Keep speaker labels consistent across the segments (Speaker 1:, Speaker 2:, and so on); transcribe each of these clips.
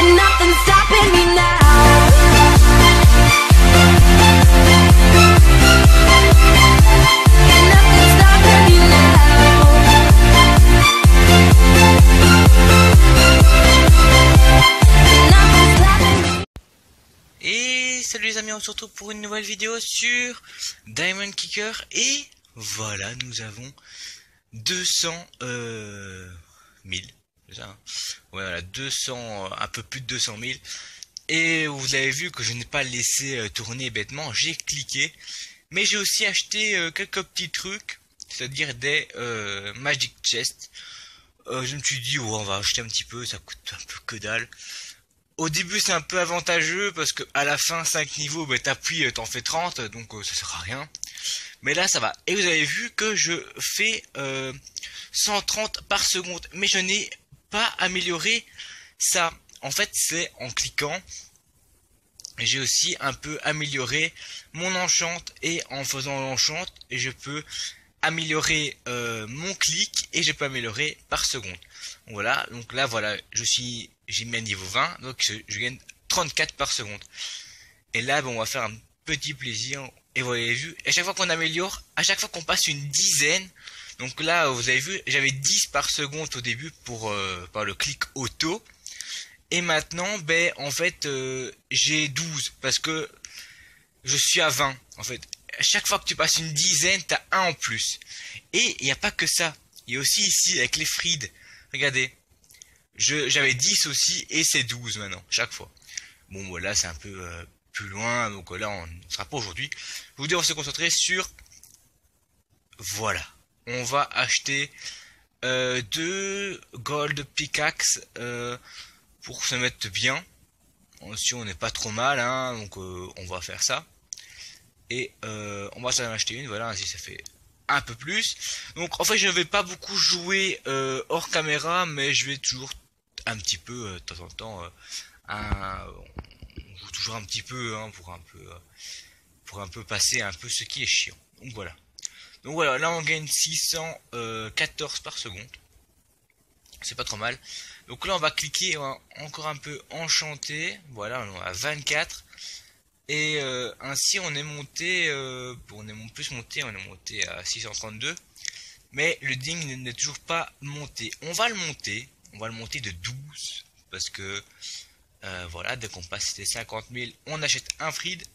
Speaker 1: and nothing's stopping me now. And nothing's stopping me now. And nothing's stopping me.
Speaker 2: Et salut les amis, on se retrouve pour une nouvelle vidéo sur Diamond Kicker. Et voilà, nous avons 200 000, c'est ça, hein, ouais, voilà, 200, un peu plus de 200 000. Et vous avez vu que je n'ai pas laissé tourner bêtement, j'ai cliqué. Mais j'ai aussi acheté quelques petits trucs, c'est-à-dire des Magic Chest. Je me suis dit, ouais, on va acheter un petit peu, ça coûte un peu que dalle. Au début c'est un peu avantageux parce que à la fin 5 niveaux, bah, t'appuies, t'en fais 30, donc ça sert à rien. Mais là ça va. Et vous avez vu que je fais 130 par seconde. Mais je n'ai pas amélioré ça. En fait c'est en cliquant. J'ai aussi un peu amélioré mon enchant. Et en faisant l'enchant, je peux améliorer mon clic. Et je peux améliorer par seconde. Voilà, donc là voilà, j'ai mis à niveau 20, donc je gagne 34 par seconde. Et là, bon, on va faire un petit plaisir. Et vous avez vu, à chaque fois qu'on améliore, à chaque fois qu'on passe une dizaine, donc là, vous avez vu, j'avais 10 par seconde au début pour par le clic auto. Et maintenant, ben, en fait, j'ai 12 parce que je suis à 20. En fait, à chaque fois que tu passes une dizaine, t'as un en plus. Et il n'y a pas que ça. Il y a aussi ici, avec les frides. Regardez, j'avais 10 aussi et c'est 12 maintenant, chaque fois. Bon, voilà, c'est un peu plus loin, donc là, on ne sera pas aujourd'hui. Je vous dis, on va se concentrer sur... Voilà, on va acheter 2 Gold Pickaxe pour se mettre bien. Si on n'est pas trop mal, hein, donc on va faire ça. Et on va s'en acheter une, voilà, ainsi ça fait... un peu plus. Donc en fait je ne vais pas beaucoup jouer hors caméra, mais je vais toujours un petit peu de temps en temps on joue toujours un petit peu, hein, pour un peu passer un peu ce qui est chiant. Donc voilà, là on gagne 614 par seconde, c'est pas trop mal. Donc là on va cliquer, on va encore un peu enchanter. Voilà, on est à 24. Et ainsi on est monté, on est monté à 632. Mais le ding n'est toujours pas monté. On va le monter de 12. Parce que, voilà, dès qu'on passe les 50 000, on achète un Fried.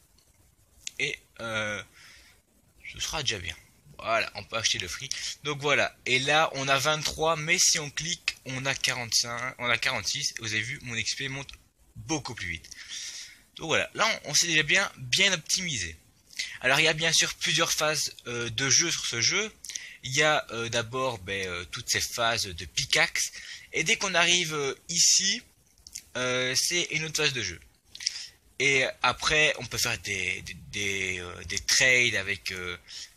Speaker 2: Et ce sera déjà bien. Voilà, on peut acheter le free. Donc voilà, et là on a 23, mais si on clique, on a 45, on a 46. Vous avez vu, mon XP monte beaucoup plus vite. Donc voilà, là on s'est déjà bien optimisé. Alors il y a bien sûr plusieurs phases de jeu sur ce jeu. Il y a d'abord toutes ces phases de pickaxe. Et dès qu'on arrive ici, c'est une autre phase de jeu. Et après on peut faire des trades avec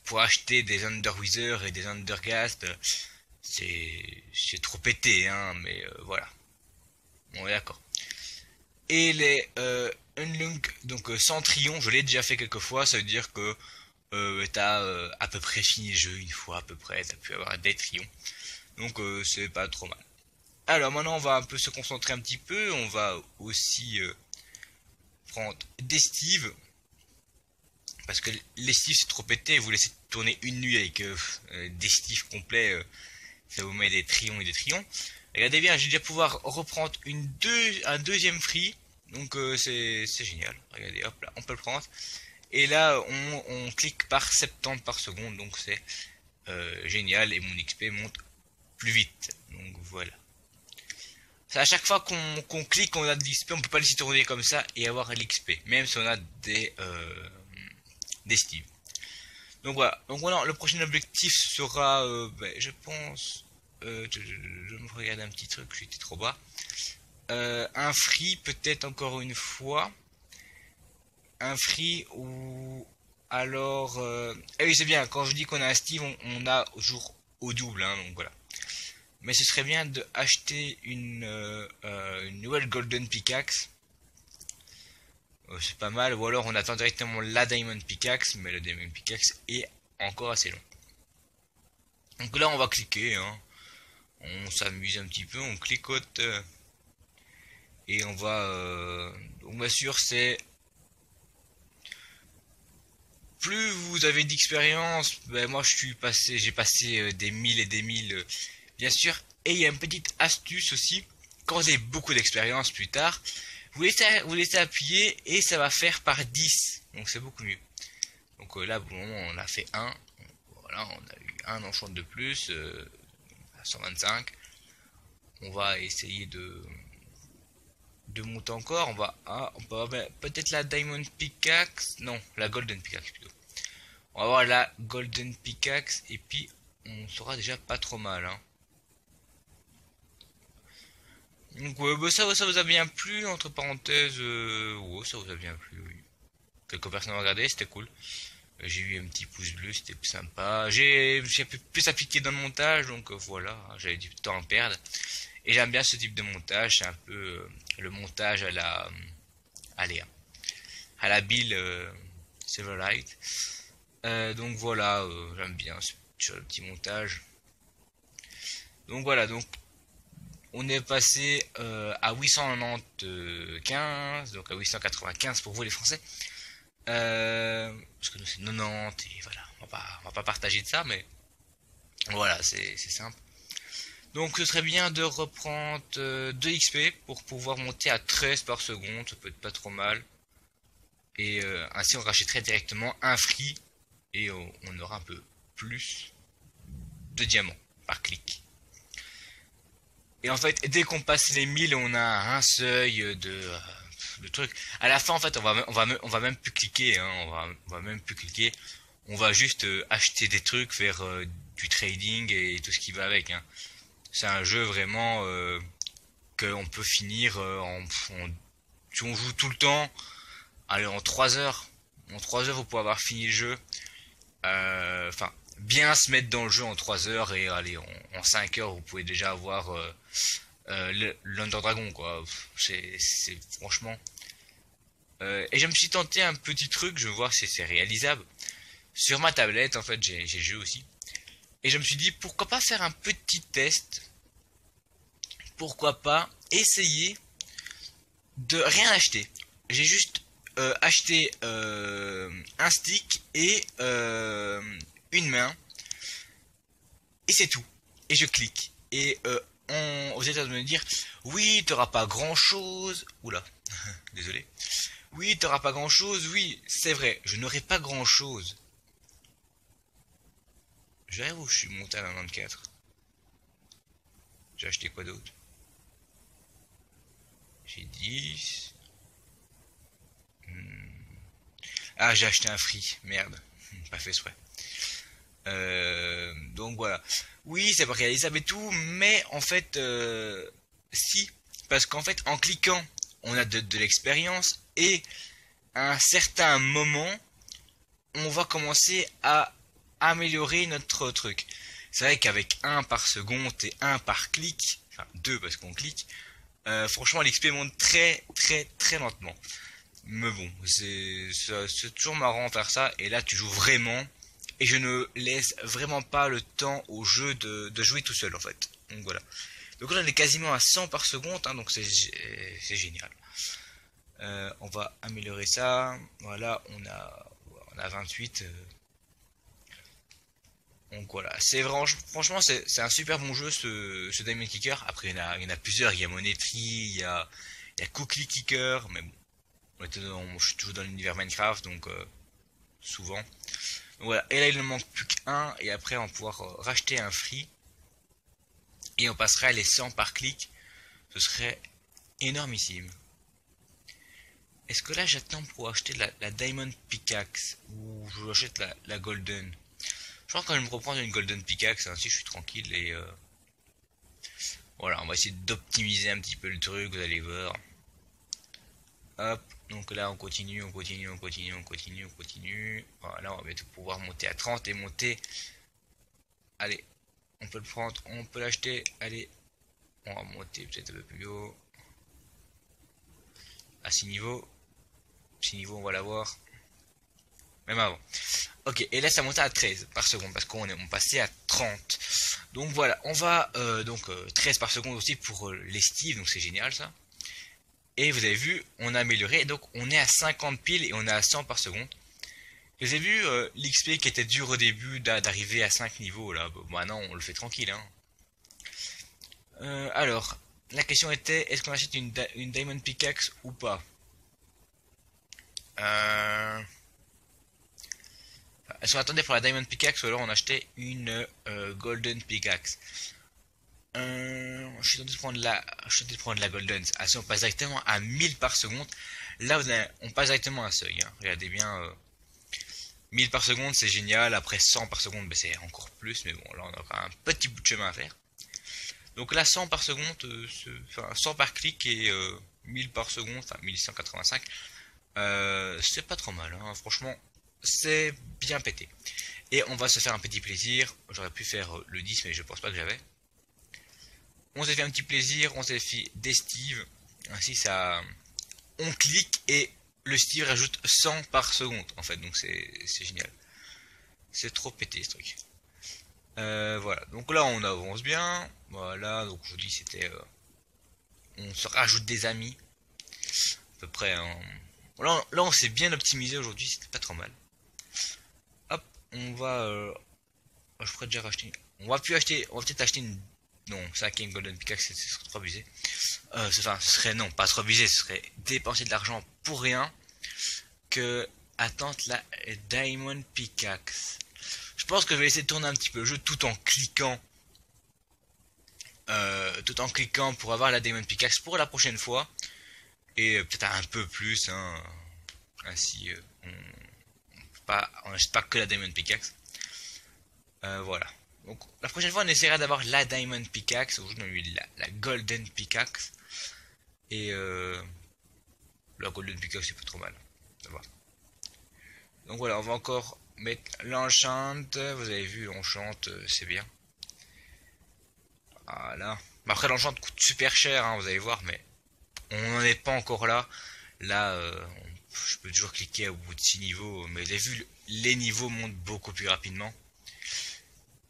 Speaker 2: pour acheter des Underwither et des Underghast. C'est trop pété, hein, mais voilà. Bon, d'accord. Et les Unlunk, donc Centrion, je l'ai déjà fait quelques fois, ça veut dire que t'as à peu près fini le jeu une fois à peu près, t'as pu avoir des trions. Donc c'est pas trop mal. Alors maintenant on va un peu se concentrer un petit peu, on va aussi prendre des Steve. Parce que les Steve c'est trop pété, vous laissez tourner une nuit avec des Steve complets, ça vous met des trions et des trions. Regardez bien, je vais déjà pouvoir reprendre un deuxième free. Donc c'est génial. Regardez, hop là, on peut le prendre. Et là, on clique par 70 par seconde. Donc c'est génial. Et mon XP monte plus vite. Donc voilà. C'est à chaque fois qu'on clique, on a de l'XP. On peut pas laisser tourner comme ça et avoir l'XP. Même si on a des Steve. Donc voilà. Donc voilà, le prochain objectif sera, je pense... je me regarde un petit truc, j'étais trop bas. Un free peut-être encore une fois. Un free ou alors... oui c'est bien, quand je dis qu'on a un Steve, on a toujours au double, hein, donc voilà. Mais ce serait bien de acheter une nouvelle Golden Pickaxe. C'est pas mal, ou alors on attend directement la Diamond Pickaxe, mais le Diamond Pickaxe est encore assez long. Donc là on va cliquer, hein. On s'amuse un petit peu, on cliquote. Et on va donc bien sûr c'est plus vous avez d'expérience, ben moi j'ai passé des milles et des milles, bien sûr. Et il y a une petite astuce aussi, quand vous avez beaucoup d'expérience plus tard, vous laissez appuyer et ça va faire par 10, donc c'est beaucoup mieux. Donc là pour le moment on a fait 1, voilà, on a eu un enchant de plus, à 125. On va essayer de monter encore. On peut avoir peut-être la Diamond Pickaxe, non, la Golden Pickaxe plutôt. On va avoir la Golden Pickaxe et puis on sera déjà pas trop mal, hein. Donc bah, ça vous a bien plu, entre parenthèses, ouais, ça vous a bien plu, oui. Quelques personnes ont regardé, c'était cool. J'ai eu un petit pouce bleu, c'était sympa. J'ai plus appliqué dans le montage, donc voilà, j'avais du temps à perdre. Et j'aime bien ce type de montage, c'est un peu le montage à la à la Bill Silverlight. Donc voilà, j'aime bien ce petit montage. Donc voilà, donc on est passé à 895, donc à 895 pour vous les Français. Parce que nous c'est 90 et voilà, on va pas partager de ça, mais voilà, c'est simple. Donc ce serait bien de reprendre 2 XP pour pouvoir monter à 13 par seconde, ça peut être pas trop mal. Et ainsi on rachèterait directement un free et on aura un peu plus de diamants par clic. Et en fait, dès qu'on passe les 1000, on a un seuil de trucs. À la fin, en fait, on va même plus cliquer, hein, on va même plus cliquer. On va juste acheter des trucs, faire du trading et tout ce qui va avec, hein. C'est un jeu vraiment qu'on peut finir si on joue tout le temps, allez, en 3 heures. En 3 heures, vous pouvez avoir fini le jeu. Enfin, bien se mettre dans le jeu en 3 heures et allez, en 5 heures, vous pouvez déjà avoir l'Under Dragon, quoi. C'est franchement. Et je me suis tenté un petit truc, je vais voir si c'est réalisable. Sur ma tablette, en fait, j'ai le jeu aussi. Et je me suis dit, pourquoi pas faire un petit test? Pourquoi pas essayer de rien acheter? J'ai juste acheté un stick et une main. Et c'est tout. Et je clique. Et vous êtes à me dire, oui, t'auras pas grand chose. Oula, désolé. Oui, t'auras pas grand chose. Oui, c'est vrai, je n'aurai pas grand chose. Je verrai où je suis monté à 94. J'ai acheté quoi d'autre? J'ai 10. Ah, j'ai acheté un free. Merde. Pas fait exprès. Donc voilà. Oui, c'est pas réalisable et tout, mais en fait, si. Parce qu'en fait, en cliquant, on a de l'expérience et à un certain moment, on va commencer à améliorer notre truc. C'est vrai qu'avec 1 par seconde et 1 par clic, enfin 2 parce qu'on clique, franchement l'XP monte très lentement. Mais bon, c'est toujours marrant de faire ça, et là tu joues vraiment, et je ne laisse vraiment pas le temps au jeu de jouer tout seul en fait. Donc voilà. Donc là on est quasiment à 100 par seconde, hein, donc c'est génial. On va améliorer ça. Voilà, on a 28. Donc voilà, c'est franchement c'est un super bon jeu ce Diamond Kicker. Après il y en a plusieurs, il y a Monetry, il y a Cookie Kicker, mais bon, je suis toujours dans l'univers Minecraft, donc souvent. Donc voilà, et là il ne manque plus qu'un, et après on va pouvoir racheter un free, et on passerait à les 100 par clic, ce serait énormissime. Est-ce que là j'attends pour acheter la Diamond Pickaxe, ou je achète la Golden? Je pense que je vais me reprendre une Golden Pickaxe, ainsi je suis tranquille, et voilà, on va essayer d'optimiser un petit peu le truc, vous allez voir. Hop, donc là on continue. Voilà, on va bientôt pouvoir monter à 30 et monter. Allez, on peut le prendre, on peut l'acheter, allez. On va monter peut-être un peu plus haut. À 6 niveaux. 6 niveaux, on va l'avoir. Même avant. Ok, et là ça montait à 13 par seconde parce qu'on passait à 30. Donc voilà, on va 13 par seconde aussi pour l'estive, donc c'est génial ça. Et vous avez vu, on a amélioré, donc on est à 50 piles et on est à 100 par seconde. Et vous avez vu l'XP qui était dur au début d'arriver à 5 niveaux là, bon, maintenant on le fait tranquille hein. Alors, la question était, est-ce qu'on achète une Diamond Pickaxe ou pas? Est-ce qu'on attendait pour la Diamond Pickaxe ou alors on achetait une Golden Pickaxe? Je suis tenté de prendre la Golden. Ah, si on passe directement à 1000 par seconde, là on passe directement à un seuil. Hein. Regardez bien, 1000 par seconde c'est génial. Après 100 par seconde, ben, c'est encore plus. Mais bon, là on a encore un petit bout de chemin à faire. Donc là 100 par seconde, 100 par clic et 1000 par seconde, enfin 1185. C'est pas trop mal, hein. Franchement, c'est bien pété. Et on va se faire un petit plaisir. J'aurais pu faire le 10, mais je pense pas que j'avais. On s'est fait un petit plaisir, on s'est fait des Steve. Ainsi, ça. On clique et le Steve rajoute 100 par seconde, en fait. Donc, c'est génial. C'est trop pété ce truc. Voilà. Donc là, on avance bien. Voilà. Donc, je vous dis, c'était. On se rajoute des amis. À peu près. Hein. Là, on s'est bien optimisé aujourd'hui. C'était pas trop mal. Hop. On va. Je pourrais déjà racheter. On va peut-être acheter une. Non, ça qui est une Golden Pickaxe, ce serait trop abusé. Enfin, ce serait non, pas trop abusé, ce serait dépenser de l'argent pour rien que attendre la Diamond Pickaxe. Je pense que je vais essayer de tourner un petit peu le jeu tout en cliquant. Pour avoir la Diamond Pickaxe pour la prochaine fois. Et peut-être un peu plus, hein. Ainsi, on n'achète pas que la Diamond Pickaxe. Voilà. Donc la prochaine fois on essaiera d'avoir la Diamond Pickaxe. Aujourd'hui on a eu la Golden Pickaxe. Et la Golden Pickaxe c'est pas trop mal. Ça va. Donc voilà, on va encore mettre l'enchant. Vous avez vu l'enchant, c'est bien. Voilà. Après l'enchant coûte super cher, hein, vous allez voir, mais on n'en est pas encore là. Là, je peux toujours cliquer au bout de 6 niveaux, mais vous avez vu, les niveaux montent beaucoup plus rapidement.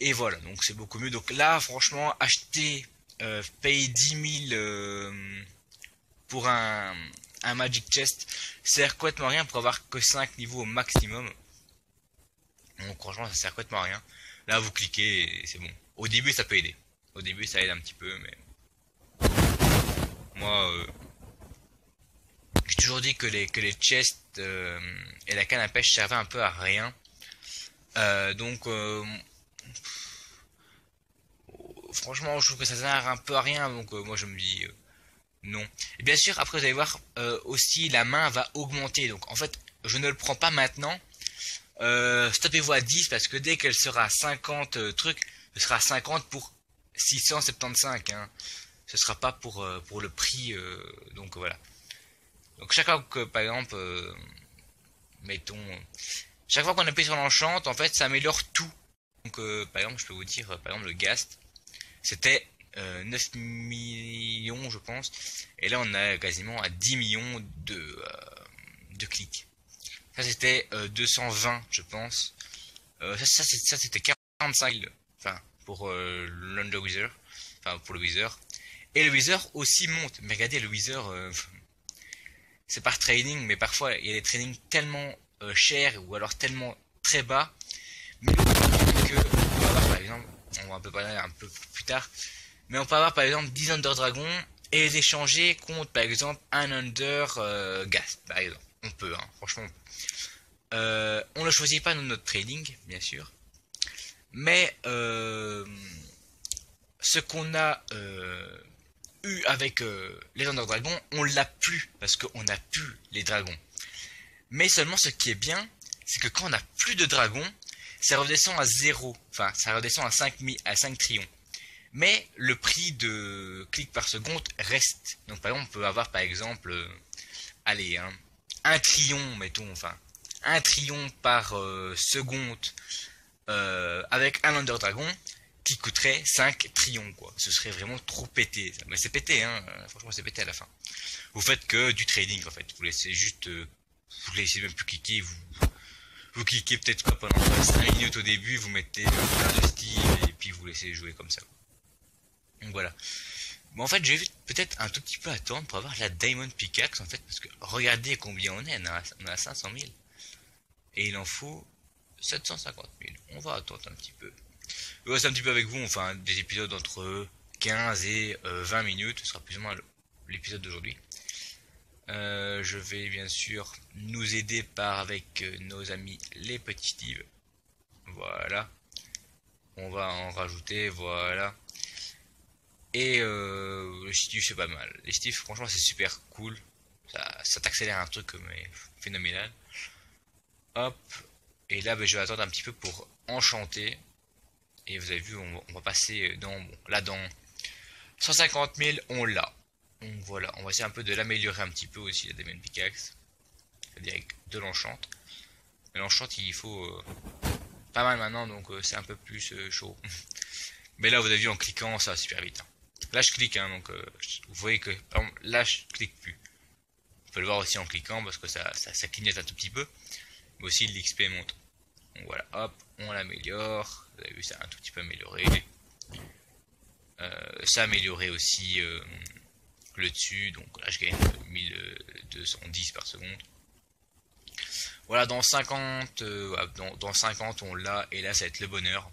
Speaker 2: Et voilà, donc c'est beaucoup mieux. Donc là, franchement, acheter, payer 10 000 pour un Magic Chest, sert complètement rien pour avoir que 5 niveaux au maximum. Donc franchement, ça sert complètement à rien. Là, vous cliquez et c'est bon. Au début, ça peut aider. Au début, ça aide un petit peu, mais... Moi, j'ai toujours dit que les chests et la canne à pêche servaient un peu à rien. Donc... franchement je trouve que ça sert un peu à rien, donc moi je me dis non. Et bien sûr après vous allez voir aussi la main va augmenter, donc en fait je ne le prends pas maintenant. Stoppez-vous à 10 parce que dès qu'elle sera à 50 trucs, ce sera à 50 pour 675 hein. Ce sera pas pour le prix, donc voilà. Donc chaque fois que par exemple mettons chaque fois qu'on appuie sur l'enchant, en fait ça améliore tout. Donc par exemple je peux vous dire par exemple le Ghast c'était 9 millions je pense, et là on a quasiment à 10 millions de clics. Ça c'était 220 je pense, ça c'était 45 000 enfin pour l'Under Wither, enfin pour le Wither, et le Wither aussi monte. Mais regardez le Wither, c'est par trading, mais parfois il y a des tradings tellement chers ou alors tellement très bas, mais le que on va avoir par exemple, on va un peu parler un peu plus tard, mais on peut avoir par exemple 10 Under Dragon et les échanger contre par exemple un Under Ghast par exemple. On peut, hein, franchement. On ne choisit pas notre trading, bien sûr, mais ce qu'on a eu avec les Under Dragons, on l'a plus parce qu'on a plus les dragons. Mais seulement ce qui est bien, c'est que quand on n'a plus de dragons, ça redescend à 0, enfin ça redescend à 5 trillions. Mais le prix de clics par seconde reste. Donc par exemple on peut avoir par exemple, allez, hein, 1 trillion, mettons, enfin 1 trillion par seconde avec un Under Dragon qui coûterait 5 trillions quoi. Ce serait vraiment trop pété. Mais c'est pété, hein, franchement c'est pété à la fin. Vous faites que du trading en fait, vous laissez juste, vous laissez même plus cliquer, vous cliquez peut-être quoi pendant 5 minutes au début, vous mettez plein de Steve et puis vous laissez jouer comme ça. Donc voilà. Bon, en fait, je vais peut-être un tout petit peu attendre pour avoir la Diamond Pickaxe, en fait, parce que regardez combien on est, on a 500 000. Et il en faut 750 000. On va attendre un petit peu. Je vais rester un petit peu avec vous, enfin, des épisodes entre 15 et 20 minutes, ce sera plus ou moins l'épisode d'aujourd'hui. Je vais bien sûr nous aider avec nos amis les petits Steve. Voilà. On va en rajouter, voilà. Et le Steve c'est pas mal. Les Steve franchement c'est super cool. Ça t'accélère un truc mais phénoménal. Hop. Et là je vais attendre un petit peu pour enchanter. Et vous avez vu on va passer dans là dans 150 000 on l'a. Donc voilà, on va essayer un peu de l'améliorer un petit peu aussi la Diamond Pickaxe. C'est-à-dire avec de l'enchant. Mais l'enchant il faut pas mal maintenant donc c'est un peu plus chaud. Mais là vous avez vu en cliquant ça va super vite. Hein. Là je clique hein, donc vous voyez que par exemple, là je clique plus. On peut le voir aussi en cliquant parce que ça clignote un tout petit peu. Mais aussi l'XP monte. Donc voilà, hop, on l'améliore. Vous avez vu ça a un tout petit peu amélioré. Ça a amélioré aussi le dessus. Donc là je gagne 1210 par seconde. Voilà, dans 50, dans 50 on l'a et là ça va être le bonheur.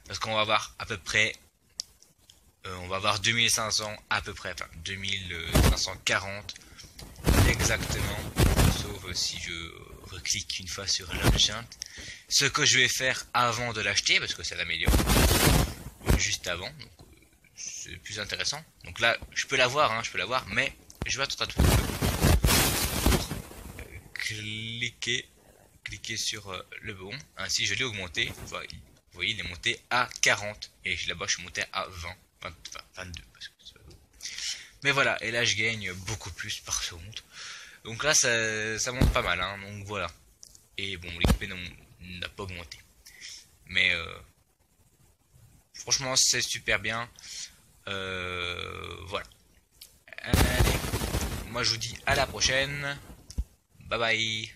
Speaker 2: Parce qu'on va avoir à peu près on va avoir 2500 à peu près, enfin 2540 exactement, sauf si je reclique une fois sur l'enchant. Ce que je vais faire avant de l'acheter, parce que ça l'améliore, juste avant, donc c'est plus intéressant. Donc là, je peux l'avoir, hein, mais je vais attendre un tout petit peu pour cliquer sur le bon. Ainsi, je l'ai augmenté. Vous voyez, il est monté à 40 et là-bas, je suis monté à 22. Mais voilà, et là je gagne beaucoup plus par seconde. Donc là ça monte pas mal, hein, donc voilà. Et bon, l'XP n'a pas augmenté. Mais franchement c'est super bien. Voilà. Allez, moi je vous dis à la prochaine. Bye bye.